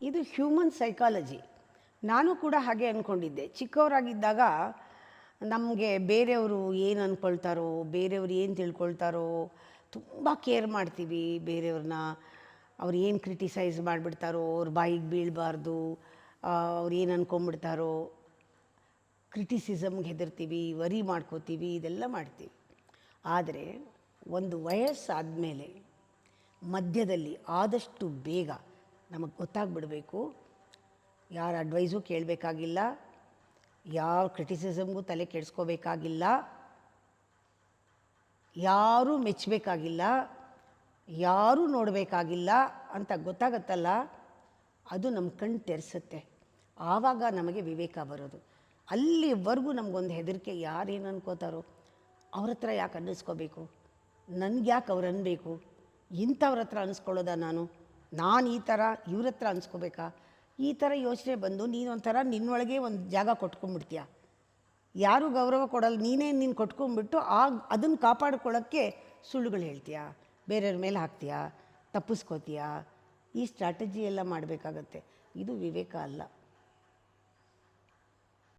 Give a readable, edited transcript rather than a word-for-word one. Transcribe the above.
ಇದು human psychology. ನಾನು ಕೂಡ ಹಾಗೆ ಅಂದ್ಕೊಂಡಿದ್ದೆ. ಚಿಕ್ಕವರಾಗಿದ್ದಾಗ ನಮಗೆ ಬೇರೆಯವರು ಏನು ಅಂದ್ಕೊಳ್ತಾರೋ, ಬೇರೆಯವ್ರು ಏನು ತಿಳ್ಕೊಳ್ತಾರೋ ತುಂಬ ಕೇರ್ ಮಾಡ್ತೀವಿ ಬೇರೆಯವ್ರನ್ನ. ಅವ್ರು ಏನು ಕ್ರಿಟಿಸೈಸ್ ಮಾಡಿಬಿಡ್ತಾರೋ, ಅವ್ರ ಬಾಯಿಗೆ ಬೀಳಬಾರ್ದು, ಅವ್ರು ಏನು ಅಂದ್ಕೊಂಬಿಡ್ತಾರೋ, ಕ್ರಿಟಿಸಿಸಮ್ಗೆ ಹೆದರ್ತೀವಿ, ವರಿ ಮಾಡ್ಕೋತೀವಿ, ಇದೆಲ್ಲ ಮಾಡ್ತೀವಿ. ಆದರೆ ಒಂದು ವಯಸ್ಸಾದಮೇಲೆ ಮಧ್ಯದಲ್ಲಿ ಆದಷ್ಟು ಬೇಗ ನಮಗೆ ಗೊತ್ತಾಗ್ಬಿಡಬೇಕು, ಯಾರ ಅಡ್ವೈಸು ಕೇಳಬೇಕಾಗಿಲ್ಲ, ಯಾವ ಕ್ರಿಟಿಸಿಸಮ್ಗೂ ತಲೆ ಕೆಡಿಸ್ಕೋಬೇಕಾಗಿಲ್ಲ, ಯಾರೂ ಮೆಚ್ಚಬೇಕಾಗಿಲ್ಲ, ಯಾರೂ ನೋಡಬೇಕಾಗಿಲ್ಲ ಅಂತ ಗೊತ್ತಾಗತ್ತಲ್ಲ, ಅದು ನಮ್ಮ ಕಣ್ಣು ತೆರೆಸುತ್ತೆ. ಆವಾಗ ನಮಗೆ ವಿವೇಕ ಬರೋದು. ಅಲ್ಲಿವರೆಗೂ ನಮಗೊಂದು ಹೆದರಿಕೆ, ಯಾರೇನು ಅನ್ಕೋತಾರೋ, ಅವ್ರ ಹತ್ರ ಯಾಕೆ ಅನ್ನಿಸ್ಕೋಬೇಕು, ನನಗೆ ಯಾಕೆ ಅವ್ರು ಅನ್ನಬೇಕು, ಇಂಥವ್ರ ಹತ್ರ ಅನ್ನಿಸ್ಕೊಳ್ಳೋದ ನಾನು ಈ ಥರ ಇವ್ರ ಹತ್ರ ಅನ್ಸ್ಕೋಬೇಕಾ, ಈ ಥರ ಯೋಚನೆ ಬಂದು ನೀನೊಂಥರ ನಿನ್ನೊಳಗೆ ಒಂದು ಜಾಗ ಕೊಟ್ಕೊಂಡ್ಬಿಡ್ತೀಯ. ಯಾರೂ ಗೌರವ ಕೊಡಲ್ಲ, ನೀನು ಕೊಟ್ಕೊಂಡ್ಬಿಟ್ಟು ಅದನ್ನು ಕಾಪಾಡ್ಕೊಳ್ಳೋಕ್ಕೆ ಸುಳ್ಳುಗಳು ಹೇಳ್ತೀಯ, ಬೇರೆಯವ್ರ ಮೇಲೆ ಹಾಕ್ತೀಯ, ತಪ್ಪಿಸ್ಕೋತೀಯ. ಈ ಸ್ಟ್ರಾಟಜಿ ಎಲ್ಲ ಮಾಡಬೇಕಾಗತ್ತೆ. ಇದು ವಿವೇಕ ಅಲ್ಲ.